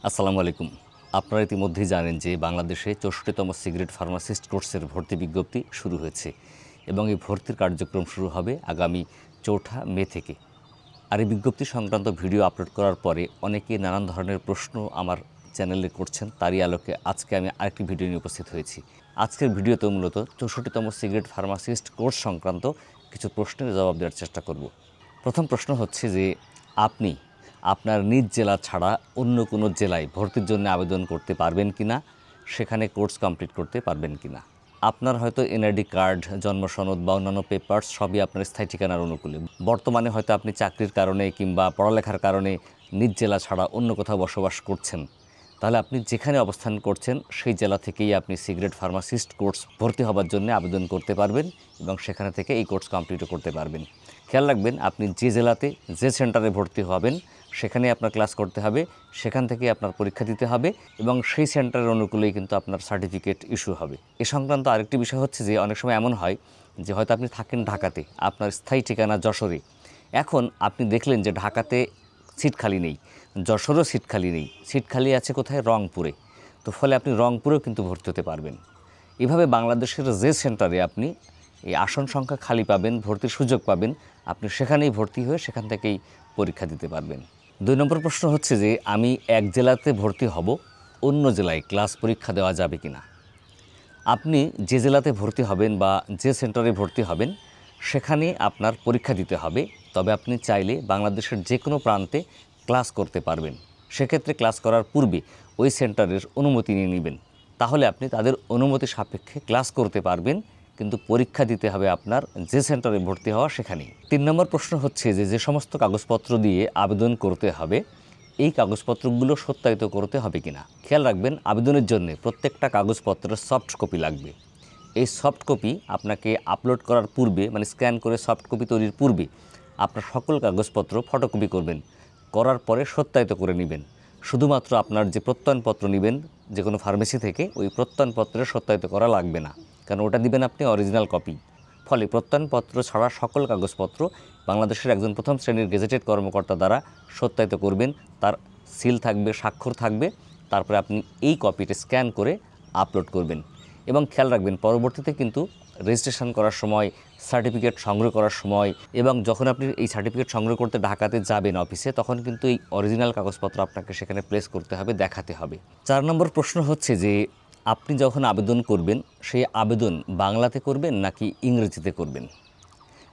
আসসালামু আলাইকুম। আপনারা ইতিমধ্যেই জানেন যে বাংলাদেশে ৬৪তম সিগারেট ফার্মাসিস্ট কোর্সের ভর্তি বিজ্ঞপ্তি শুরু হয়েছে এবং এই ভর্তির কার্যক্রম শুরু হবে আগামী ৪ঠা মে থেকে। আর এই বিজ্ঞপ্তি সংক্রান্ত ভিডিও আপলোড করার পরে অনেকেই নানান ধরনের প্রশ্ন আমার চ্যানেলে করছেন। তারই আলোকে আজকে আমি আরেকটি ভিডিও নিয়ে উপস্থিত হয়েছি। আজকের ভিডিওতে মূলত ৬৪তম সিগারেট ফার্মাসিস্ট কোর্স সংক্রান্ত কিছু প্রশ্নের জবাব দেওয়ার চেষ্টা করব। প্রথম প্রশ্ন হচ্ছে যে আপনি আপনার নিজ জেলা ছাড়া অন্য কোনো জেলায় ভর্তির জন্য আবেদন করতে পারবেন কিনা, সেখানে কোর্স কমপ্লিট করতে পারবেন কিনা। আপনার হয়তো এনআইডি কার্ড, জন্ম সনদ বা অন্যান্য পেপারস সবই আপনার স্থায়ী ঠিকানার অনুকূলে। বর্তমানে হয়তো আপনি চাকরির কারণে কিংবা পড়ালেখার কারণে নিজ জেলা ছাড়া অন্য কোথাও বসবাস করছেন। তাহলে আপনি যেখানে অবস্থান করছেন সেই জেলা থেকেই আপনি সিগারেট ফার্মাসিস্ট কোর্স ভর্তি হবার জন্য আবেদন করতে পারবেন এবং সেখানে থেকে এই কোর্স কমপ্লিটও করতে পারবেন। খেয়াল রাখবেন, আপনি যে জেলাতে যে সেন্টারে ভর্তি হবেন সেখানে আপনার ক্লাস করতে হবে, সেখান থেকে আপনার পরীক্ষা দিতে হবে এবং সেই সেন্টারের অনুকূলেই কিন্তু আপনার সার্টিফিকেট ইস্যু হবে। এ সংক্রান্ত আরেকটি বিষয় হচ্ছে যে অনেক সময় এমন হয় যে হয়তো আপনি থাকেন ঢাকাতে, আপনার স্থায়ী ঠিকানা যশোরে। এখন আপনি দেখলেন যে ঢাকাতে সিট খালি নেই, যশোরও সিট খালি নেই, সিট খালি আছে কোথায়? রংপুরে। তো ফলে আপনি রংপুরেও কিন্তু ভর্তি হতে পারবেন। এভাবে বাংলাদেশের যে সেন্টারে আপনি এই আসন সংখ্যা খালি পাবেন, ভর্তির সুযোগ পাবেন, আপনি সেখানেই ভর্তি হয়ে সেখান থেকেই পরীক্ষা দিতে পারবেন। ২ নম্বর প্রশ্ন হচ্ছে যে আমি এক জেলাতে ভর্তি হব, অন্য জেলায় ক্লাস পরীক্ষা দেওয়া যাবে কি না। আপনি যে জেলাতে ভর্তি হবেন বা যে সেন্টারে ভর্তি হবেন সেখানে আপনার পরীক্ষা দিতে হবে, তবে আপনি চাইলে বাংলাদেশের যে কোনো প্রান্তে ক্লাস করতে পারবেন। সেক্ষেত্রে ক্লাস করার পূর্বে ওই সেন্টারের অনুমতি নিয়ে নেবেন, তাহলে আপনি তাদের অনুমতি সাপেক্ষে ক্লাস করতে পারবেন, কিন্তু পরীক্ষা দিতে হবে আপনার যে সেন্টারে ভর্তি হওয়া সেখানেই। ৩ নম্বর প্রশ্ন হচ্ছে যে সমস্ত কাগজপত্র দিয়ে আবেদন করতে হবে এই কাগজপত্রগুলো সত্যায়িত করতে হবে কিনা। খেয়াল রাখবেন, আবেদনের জন্য প্রত্যেকটা কাগজপত্রের সফট কপি লাগবে। এই সফট কপি আপনাকে আপলোড করার পূর্বে, মানে স্ক্যান করে সফট কপি তৈরির পূর্বে আপনার সকল কাগজপত্র ফটোকপি করবেন, করার পরে সত্যায়িত করে নেবেন। শুধুমাত্র আপনার যে প্রত্যয়নপত্র নেবেন যে কোনো ফার্মেসি থেকে, ওই প্রত্যয়নপত্রের সত্যায়িত করা লাগবে না, কারণ ওটা দিবেন আপনি অরিজিনাল কপি। ফলে প্রত্যয়নপত্র ছাড়া সকল কাগজপত্র বাংলাদেশের একজন প্রথম শ্রেণীর গেজেটেড কর্মকর্তা দ্বারা সত্যায়িত করবেন, তার সিল থাকবে, স্বাক্ষর থাকবে। তারপরে আপনি এই কপিটা স্ক্যান করে আপলোড করবেন এবং খেয়াল রাখবেন পরবর্তীতে কিন্তু রেজিস্ট্রেশন করার সময়, সার্টিফিকেট সংগ্রহ করার সময় এবং যখন আপনি এই সার্টিফিকেট সংগ্রহ করতে ঢাকাতে যাবেন অফিসে, তখন কিন্তু এই অরিজিনাল কাগজপত্র আপনাকে সেখানে প্লেস করতে হবে, দেখাতে হবে। ৪ নম্বর প্রশ্ন হচ্ছে যে আপনি যখন আবেদন করবেন সেই আবেদন বাংলাতে করবেন নাকি ইংরেজিতে করবেন।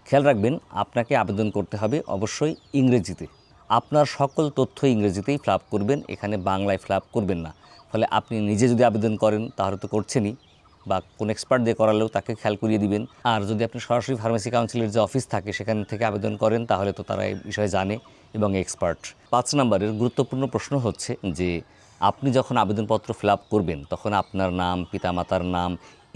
খেয়াল রাখবেন, আপনাকে আবেদন করতে হবে অবশ্যই ইংরেজিতে। আপনার সকল তথ্য ইংরেজিতেই ফিল আপ করবেন, এখানে বাংলায় ফিল আপ করবেন না। ফলে আপনি নিজে যদি আবেদন করেন তাহলে তো করছেনই, বা কোনো এক্সপার্ট দিয়ে করালেও তাকে খেয়াল করিয়ে দিবেন। আর যদি আপনি সরাসরি ফার্মেসি কাউন্সিলের যে অফিস থাকে সেখান থেকে আবেদন করেন তাহলে তো তারা এই বিষয়ে জানে এবং এক্সপার্ট। ৫ নম্বরের গুরুত্বপূর্ণ প্রশ্ন হচ্ছে যে আপনি যখন আবেদনপত্র ফিল আপ করবেন তখন আপনার নাম, পিতামাতার নাম,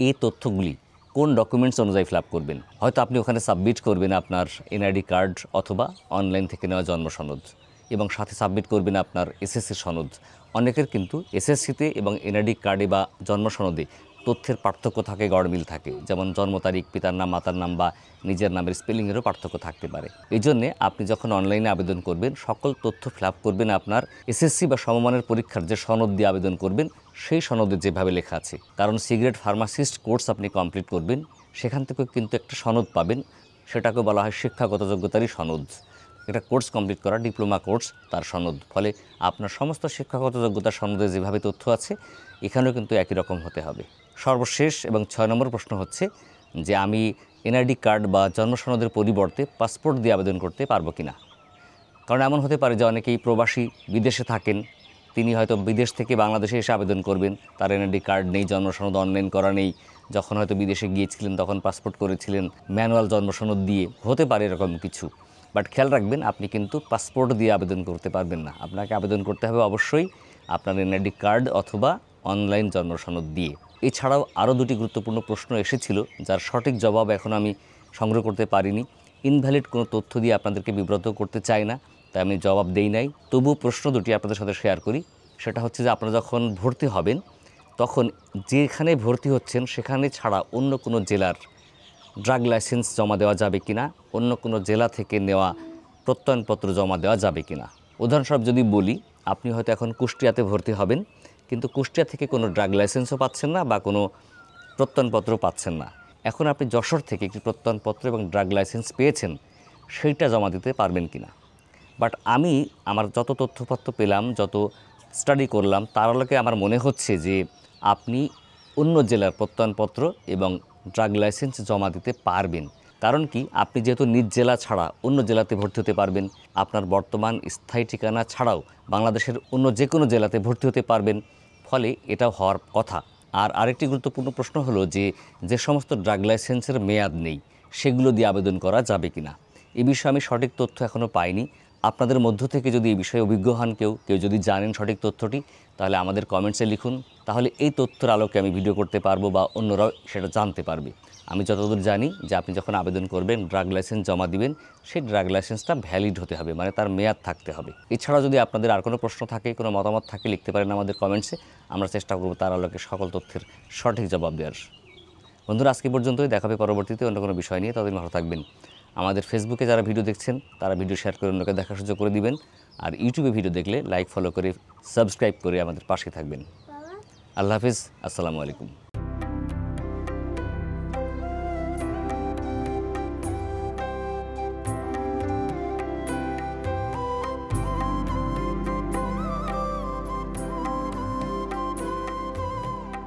এই তথ্যগুলি কোন ডকুমেন্টস অনুযায়ী ফিল আপ করবেন। হয়তো আপনি ওখানে সাবমিট করবেন আপনার এনআইডি কার্ড অথবা অনলাইন থেকে নেওয়া জন্ম সনদ, এবং সাথে সাবমিট করবেন আপনার এসএসসি সনদ। অনেকের কিন্তু এসএসসিতে এবং এনআইডি কার্ডে বা জন্ম সনদে তথ্যের পার্থক্য থাকে, গড়মিল থাকে, যেমন জন্ম তারিখ, পিতার নাম, মাতার নাম বা নিজের নামের স্পেলিংয়েরও পার্থক্য থাকতে পারে। এই জন্যে আপনি যখন অনলাইনে আবেদন করবেন সকল তথ্য ফিল আপ করবেন আপনার এসএসসি বা সমমানের পরীক্ষার যে সনদ দিয়ে আবেদন করবেন সেই সনদে যেভাবে লেখা আছে। কারণ সিগারেট ফার্মাসিস্ট কোর্স আপনি কমপ্লিট করবেন, সেখান থেকেও কিন্তু একটা সনদ পাবেন, সেটাকে বলা হয় শিক্ষাগত যোগ্যতারই সনদ। এটা কোর্স কমপ্লিট করা ডিপ্লোমা কোর্স, তার সনদ। ফলে আপনার সমস্ত শিক্ষাগত যোগ্যতার সনদে যেভাবে তথ্য আছে এখানেও কিন্তু একই রকম হতে হবে। সর্বশেষ এবং ৬ নম্বর প্রশ্ন হচ্ছে যে আমি এনআইডি কার্ড বা জন্ম সনদের পরিবর্তে পাসপোর্ট দিয়ে আবেদন করতে পারবো কিনা। কারণ এমন হতে পারে যে অনেকেই প্রবাসী বিদেশে থাকেন, তিনি হয়তো বিদেশ থেকে বাংলাদেশে এসে আবেদন করবেন, তার এনআইডি কার্ড নেই, জন্ম সনদ অনলাইন করা নেই, যখন হয়তো বিদেশে গিয়েছিলেন তখন পাসপোর্ট করেছিলেন ম্যানুয়াল জন্ম সনদ দিয়ে, হতে পারে এরকম কিছু। বাট খেয়াল রাখবেন, আপনি কিন্তু পাসপোর্ট দিয়ে আবেদন করতে পারবেন না, আপনাকে আবেদন করতে হবে অবশ্যই আপনার এনআইডি কার্ড অথবা অনলাইন জন্ম সনদ দিয়ে। এছাড়াও আরও 2টি গুরুত্বপূর্ণ প্রশ্ন এসেছিল যার সঠিক জবাব এখন আমি সংগ্রহ করতে পারিনি। ইনভ্যালিড কোনো তথ্য দিয়ে আপনাদেরকে বিব্রত করতে চাই না, তাই আমি জবাব দেই নাই। তবু প্রশ্ন 2টি আপনাদের সাথে শেয়ার করি। সেটা হচ্ছে যে আপনারা যখন ভর্তি হবেন তখন যেখানে ভর্তি হচ্ছেন সেখানে ছাড়া অন্য কোনো জেলার ড্রাগ লাইসেন্স জমা দেওয়া যাবে কিনা, অন্য কোনো জেলা থেকে নেওয়া প্রত্যয়নপত্র জমা দেওয়া যাবে কিনা। উদাহরণস্বরূপ যদি বলি, আপনি হয়তো এখন কুষ্টিয়াতে ভর্তি হবেন, কিন্তু কুষ্টিয়া থেকে কোনো ড্রাগ লাইসেন্সও পাচ্ছেন না বা কোনো প্রত্যয়নপত্র পাচ্ছেন না। এখন আপনি যশোর থেকে একটি প্রত্যয়নপত্র এবং ড্রাগ লাইসেন্স পেয়েছেন, সেইটা জমা দিতে পারবেন কি না। বাট আমি আমার যত তথ্যপত্র পেলাম, যত স্টাডি করলাম, তার আলোকে আমার মনে হচ্ছে যে আপনি অন্য জেলার প্রত্যয়নপত্র এবং ড্রাগ লাইসেন্স জমা দিতে পারবেন। কারণ কি, আপনি যেহেতু নিজ জেলা ছাড়া অন্য জেলাতে ভর্তি হতে পারবেন, আপনার বর্তমান স্থায়ী ঠিকানা ছাড়াও বাংলাদেশের অন্য যে কোনো জেলাতে ভর্তি হতে পারবেন, ফলে এটাও হওয়ার কথা। আর আরেকটি গুরুত্বপূর্ণ প্রশ্ন হলো যে সমস্ত ড্রাগ লাইসেন্সের মেয়াদ নেই, সেগুলো দিয়ে আবেদন করা যাবে কি না। এ বিষয়ে আমি সঠিক তথ্য এখনও পাইনি। আপনাদের মধ্য থেকে যদি এই বিষয়ে অভিজ্ঞ হন কেউ যদি জানেন সঠিক তথ্যটি, তাহলে আমাদের কমেন্টসে লিখুন। তাহলে এই তথ্যের আলোকে আমি ভিডিও করতে পারবো বা অন্যরাও সেটা জানতে পারবে। আমি যতদূর জানি যে আপনি যখন আবেদন করবেন, ড্রাগ লাইসেন্স জমা দিবেন, সেই ড্রাগ লাইসেন্সটা ভ্যালিড হতে হবে, মানে তার মেয়াদ থাকতে হবে। এছাড়া যদি আপনাদের আর কোনো প্রশ্ন থাকে, কোনো মতামত থাকে, লিখতে পারেন আমাদের কমেন্টসে। আমরা চেষ্টা করব তার আলোকে সকল তথ্যের সঠিক জবাব দেওয়ার। বন্ধুরা, আজকে পর্যন্তই, দেখা হবে পরবর্তীতে অন্য কোনো বিষয় নিয়ে। ততদিন ভালো থাকবেন। আমাদের ফেসবুকে যারা ভিডিও দেখছেন তারা ভিডিও শেয়ার করে অন্যকে দেখার সুযোগ করে দিবেন। আর ইউটিউবে ভিডিও দেখলে লাইক, ফলো করে, সাবস্ক্রাইব করে আমাদের পাশে থাকবেন। আল্লাহ হাফিজ, আসসালামু আলাইকুম।